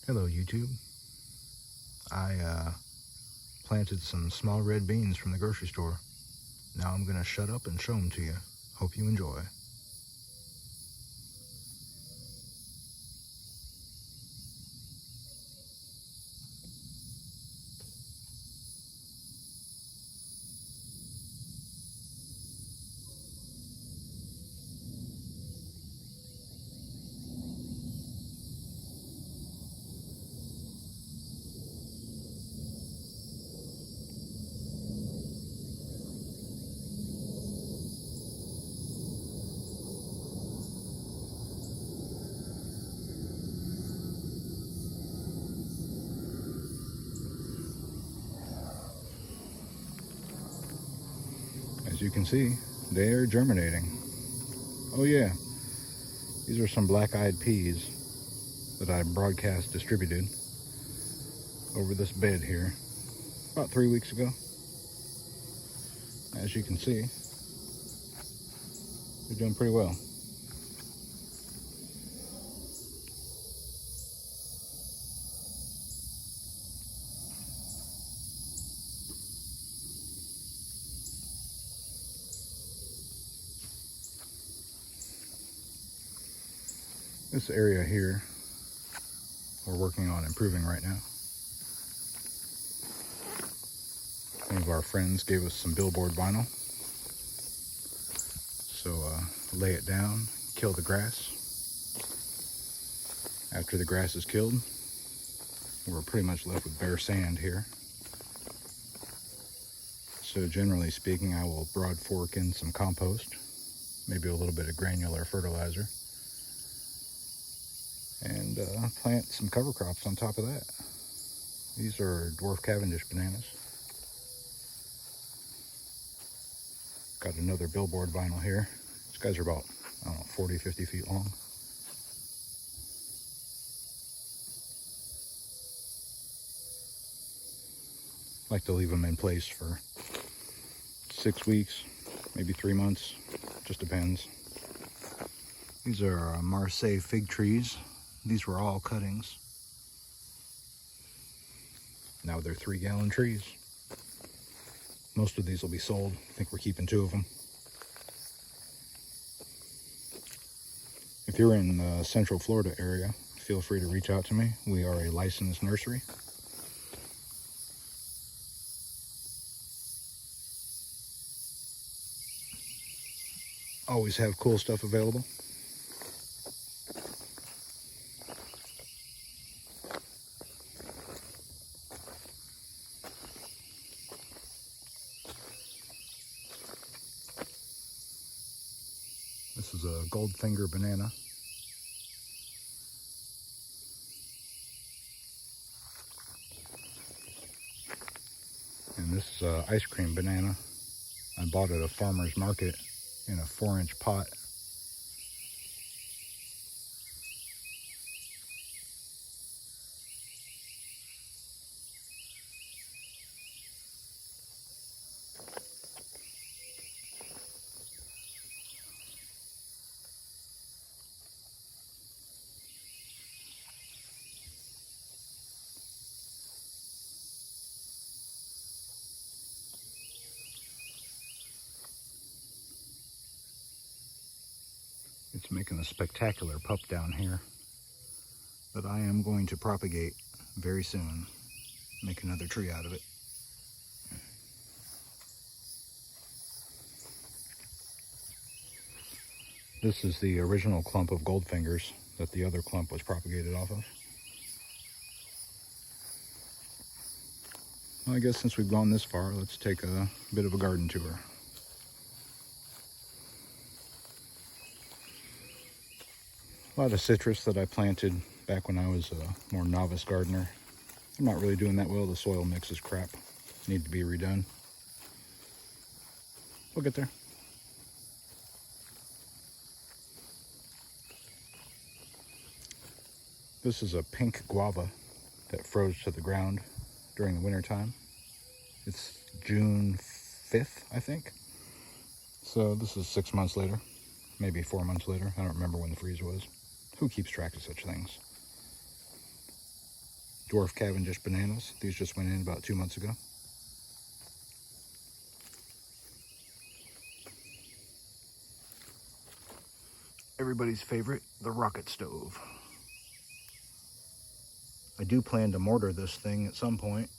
Hello YouTube. I planted some small red beans from the grocery store. Now I'm gonna shut up and show them to you. Hope you enjoy. As you can see, they are germinating. Oh yeah, these are some black-eyed peas that I broadcast distributed over this bed here about 3 weeks ago. As you can see, they're doing pretty well. This area here, we're working on improving right now. One of our friends gave us some billboard vinyl. So lay it down, kill the grass. After the grass is killed, we're pretty much left with bare sand here. So generally speaking, I will broad fork in some compost, maybe a little bit of granular fertilizer, and plant some cover crops on top of that. These are dwarf Cavendish bananas. Got another billboard vinyl here. These guys are about, I don't know, 40, 50 feet long. Like to leave them in place for 6 weeks, maybe 3 months, just depends. These are Marseille fig trees. These were all cuttings. Now they're 3-gallon trees. Most of these will be sold. I think we're keeping 2 of them. If you're in the Central Florida area, feel free to reach out to me. We are a licensed nursery. Always have cool stuff available. This is a Goldfinger banana. And this is a ice cream banana. I bought at a farmer's market in a 4-inch pot. It's making a spectacular pup down here that I am going to propagate very soon. Make another tree out of it. This is the original clump of Goldfingers that the other clump was propagated off of. Well, I guess since we've gone this far, let's take a bit of a garden tour. A lot of citrus that I planted back when I was a more novice gardener. I'm not really doing that well. The soil mix is crap. Need to be redone. We'll get there. This is a pink guava that froze to the ground during the winter time. It's June 5th, I think. So this is 6 months later, maybe 4 months later. I don't remember when the freeze was. Who keeps track of such things? dwarf Cavendish bananas. These just went in about 2 months ago. Everybody's favorite, the rocket stove. I do plan to mortar this thing at some point.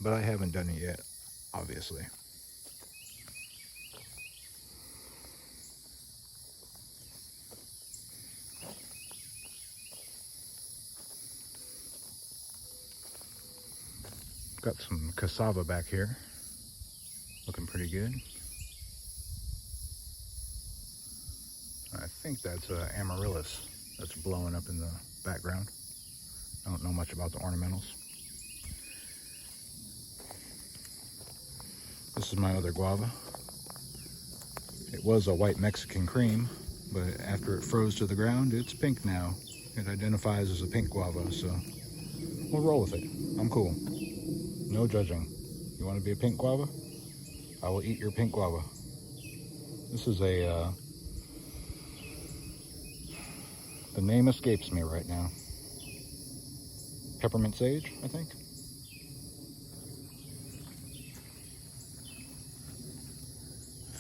But I haven't done it yet, obviously. Got some cassava back here. Looking pretty good. I think that's amaryllis that's blowing up in the background. I don't know much about the ornamentals. This is my other guava. It was a white Mexican cream, but after it froze to the ground, it's pink now. It identifies as a pink guava, so we'll roll with it. I'm cool. No judging. You want to be a pink guava? I will eat your pink guava. This is a, the name escapes me right now. Peppermint sage, I think.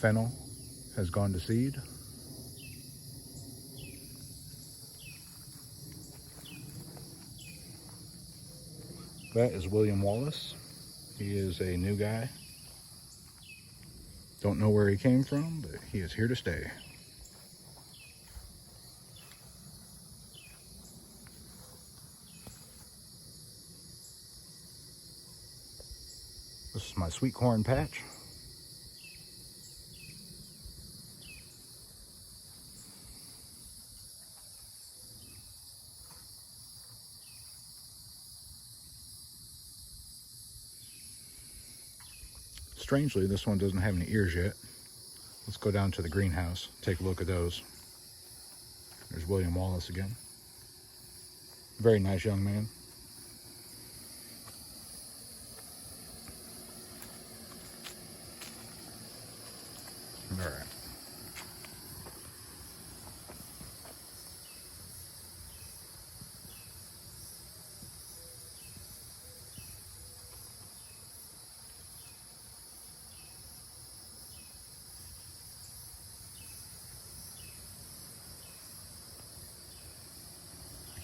Fennel has gone to seed. That is William Wallace. He is a new guy. Don't know where he came from, but he is here to stay. This is my sweet corn patch. Strangely, this one doesn't have any ears yet. Let's go down to the greenhouse, take a look at those. There's William Wallace again. Very nice young man. All right.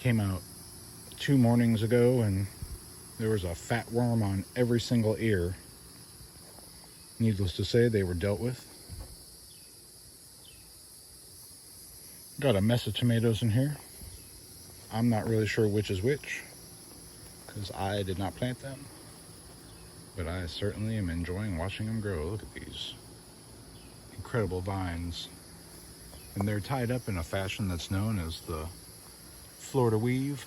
Came out 2 mornings ago and there was a fat worm on every single ear. Needless to say, they were dealt with. Got a mess of tomatoes in here. I'm not really sure which is which because I did not plant them, but I certainly am enjoying watching them grow. Look at these incredible vines, and they're tied up in a fashion that's known as the Florida weave.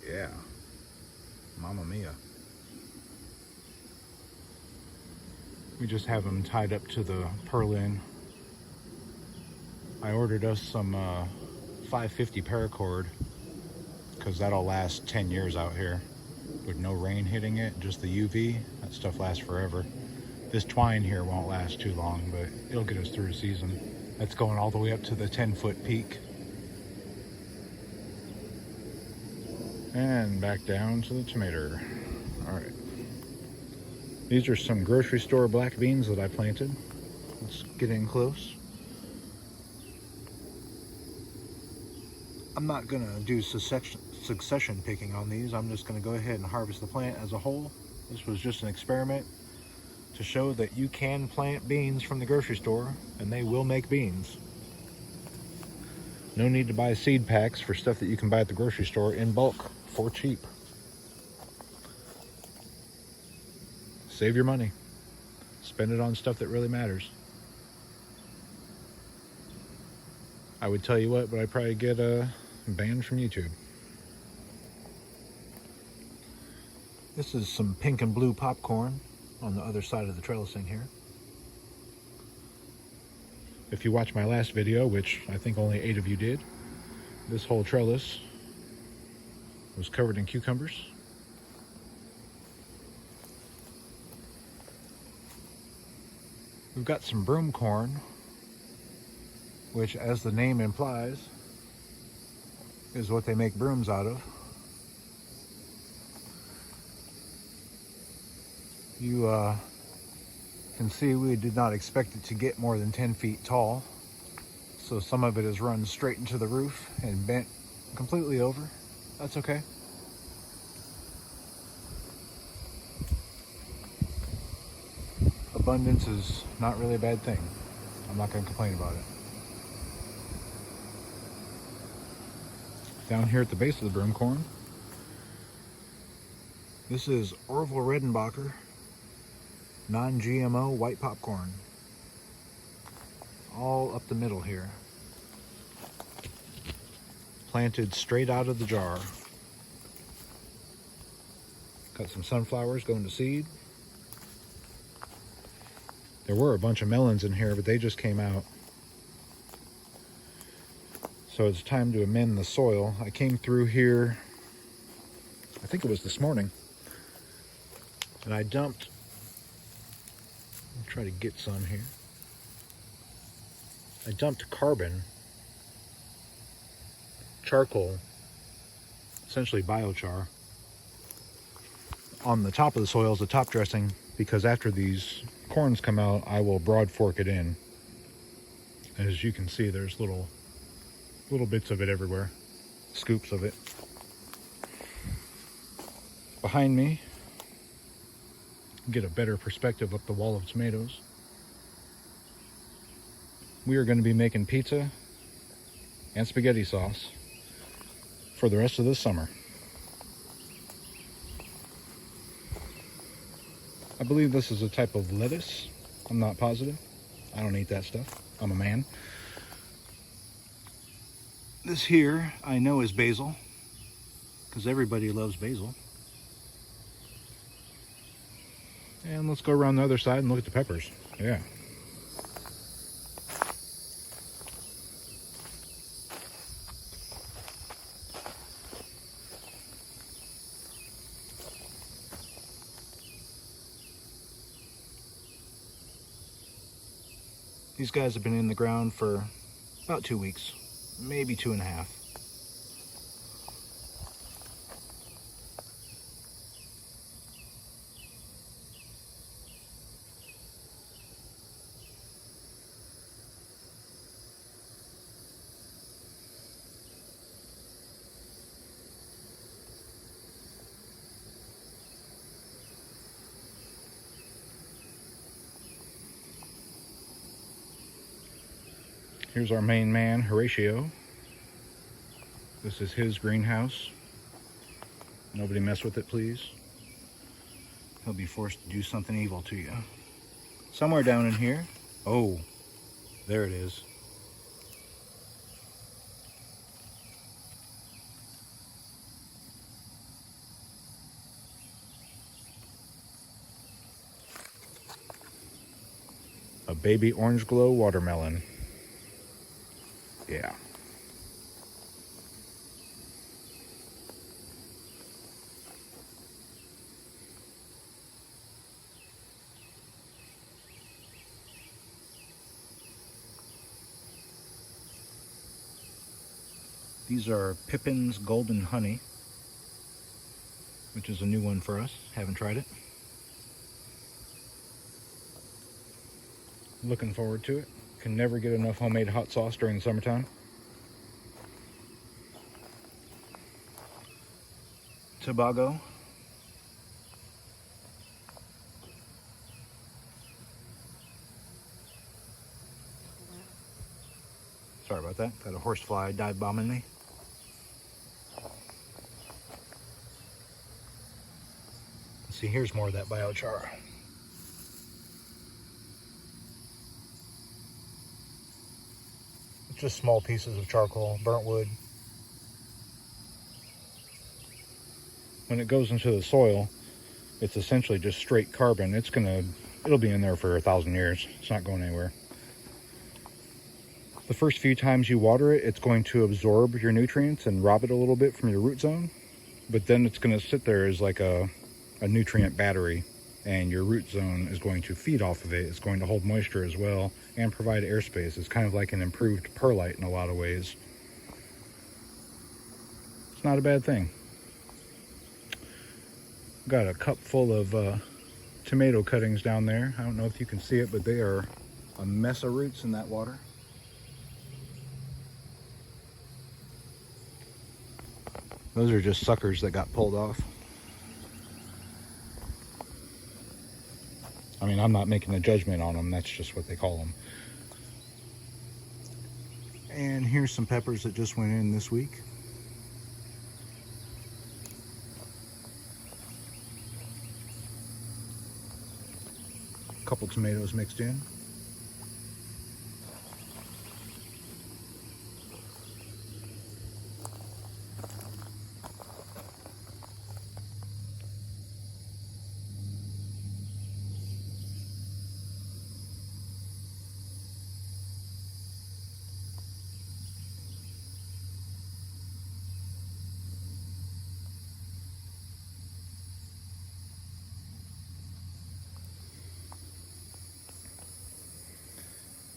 Yeah, Mamma Mia. We just have them tied up to the purlin. I ordered us some 550 paracord because that'll last 10 years out here with no rain hitting it, just the UV. That stuff lasts forever. This twine here won't last too long, but it'll get us through the season. That's going all the way up to the 10-foot peak. And back down to the tomato. All right. These are some grocery store black beans that I planted. Let's get in close. I'm not gonna do succession picking on these. I'm just gonna go ahead and harvest the plant as a whole. This was just an experiment to show that you can plant beans from the grocery store and they will make beans. No need to buy seed packs for stuff that you can buy at the grocery store in bulk for cheap. Save your money. Spend it on stuff that really matters. I would tell you what, but I'd probably get banned from YouTube. This is some pink and blue popcorn on the other side of the trellising here. If you watched my last video, which I think only 8 of you did, this whole trellis was covered in cucumbers. We've got some broom corn, which, as the name implies, is what they make brooms out of. You can see we did not expect it to get more than 10 feet tall, so some of it has run straight into the roof and bent completely over. That's okay. Abundance is not really a bad thing. I'm not going to complain about it. Down here at the base of the broom corn, this is Orville Redenbacher non-GMO white popcorn. All up the middle here. Planted straight out of the jar. Got some sunflowers going to seed. There were a bunch of melons in here, but they just came out. So it's time to amend the soil. I came through here, I think it was this morning, and I dumped, I'll try to get some here. I dumped carbon, charcoal, essentially biochar, on the top of the soil as a top dressing, because after these corns come out, I will broad fork it in. As you can see, there's little bits of it everywhere, scoops of it. Behind me, get a better perspective up the wall of tomatoes. We are going to be making pizza and spaghetti sauce for the rest of this summer. I believe this is a type of lettuce. I'm not positive. I don't eat that stuff. I'm a man. This here I know is basil, because everybody loves basil. And let's go around the other side and look at the peppers. Yeah. These guys have been in the ground for about 2 weeks, maybe 2.5. Here's our main man, Horatio. This is his greenhouse. Nobody mess with it, please. He'll be forced to do something evil to you. Somewhere down in here. Oh, there it is. A baby orange glow watermelon. Yeah. These are Pippin's Golden Honey, which is a new one for us. Haven't tried it. Looking forward to it. Can never get enough homemade hot sauce during the summertime. Tobago. Sorry about that. Got a horsefly dive bombing me. Let's see, here's more of that biochar. Just small pieces of charcoal, burnt wood. When it goes into the soil, it's essentially just straight carbon. It'll be in there for 1,000 years. It's not going anywhere. The first few times you water it, it's going to absorb your nutrients and rob it a little bit from your root zone. But then it's going to sit there as like a nutrient battery and your root zone is going to feed off of it. It's going to hold moisture as well and provide airspace. It's kind of like an improved perlite in a lot of ways. It's not a bad thing. Got a cup full of tomato cuttings down there. I don't know if you can see it, but they are a mess of roots in that water. Those are just suckers that got pulled off. I mean, I'm not making a judgment on them. That's just what they call them. And here's some peppers that just went in this week. A couple tomatoes mixed in.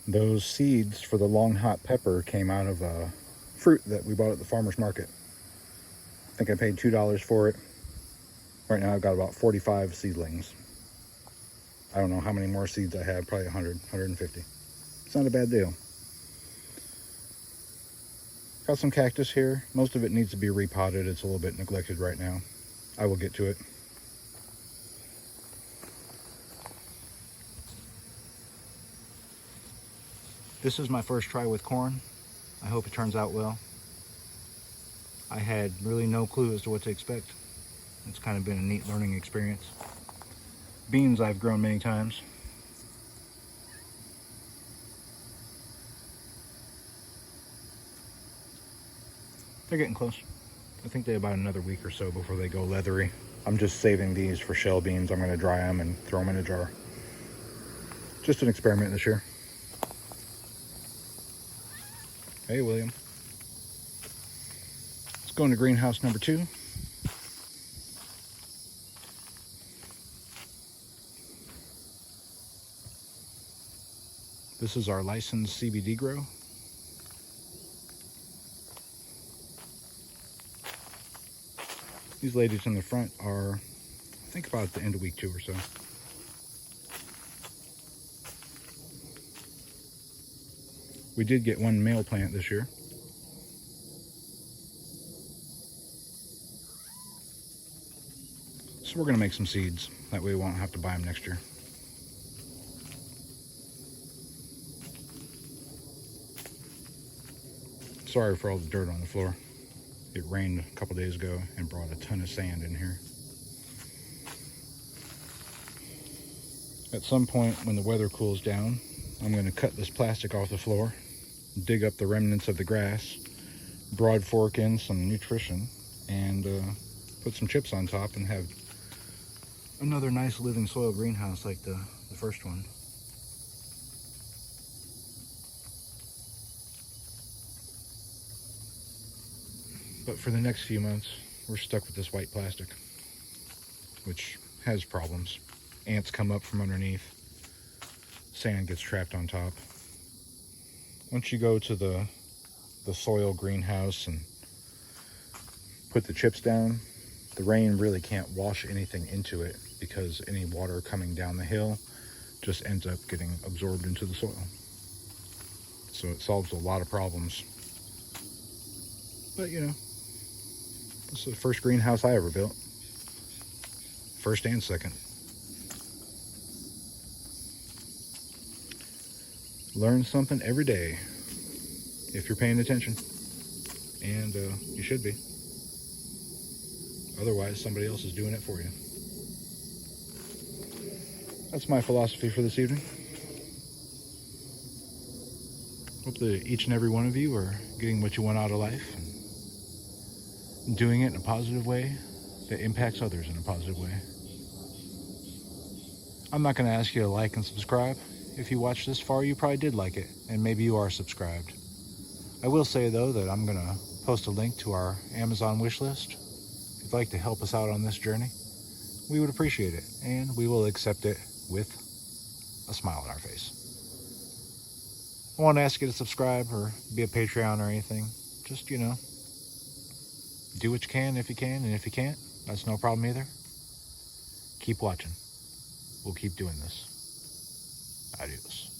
Those seeds for the long hot pepper came out of a fruit that we bought at the farmer's market. I think I paid $2 for it. Right now I've got about 45 seedlings. I don't know how many more seeds I have, probably 100, 150. It's not a bad deal. Got some cactus here. Most of it needs to be repotted. It's a little bit neglected right now. I will get to it. This is my first try with corn. I hope it turns out well. I had really no clue as to what to expect. It's kind of been a neat learning experience. Beans I've grown many times. They're getting close. I think they have about another week or so before they go leathery. I'm just saving these for shell beans. I'm going to dry them and throw them in a jar. Just an experiment this year. Hey, William. Let's go into greenhouse number 2. This is our licensed CBD grow. These ladies in the front are, I think, about at the end of week 2 or so. We did get one male plant this year. So we're going to make some seeds. That way we won't have to buy them next year. Sorry for all the dirt on the floor. It rained a couple days ago and brought a ton of sand in here. At some point when the weather cools down, I'm going to cut this plastic off the floor, dig up the remnants of the grass, broad fork in some nutrition, and put some chips on top and have another nice living soil greenhouse like the first one. But for the next few months, we're stuck with this white plastic, which has problems. Ants come up from underneath. Sand gets trapped on top. Once you go to the soil greenhouse and put the chips down, the rain really can't wash anything into it because any water coming down the hill just ends up getting absorbed into the soil. So it solves a lot of problems. But you know, this is the first greenhouse I ever built. First and second. Learn something every day if you're paying attention, and you should be. Otherwise, somebody else is doing it for you. That's my philosophy for this evening. Hope that each and every one of you are getting what you want out of life and doing it in a positive way that impacts others in a positive way. I'm not going to ask you to like and subscribe. If you watched this far, you probably did like it, and maybe you are subscribed. I will say, though, that I'm going to post a link to our Amazon wish list. If you'd like to help us out on this journey, we would appreciate it, and we will accept it with a smile on our face. I won't ask you to subscribe or be a Patreon or anything. Just, do what you can if you can, and if you can't, that's no problem either. Keep watching. We'll keep doing this. Adios.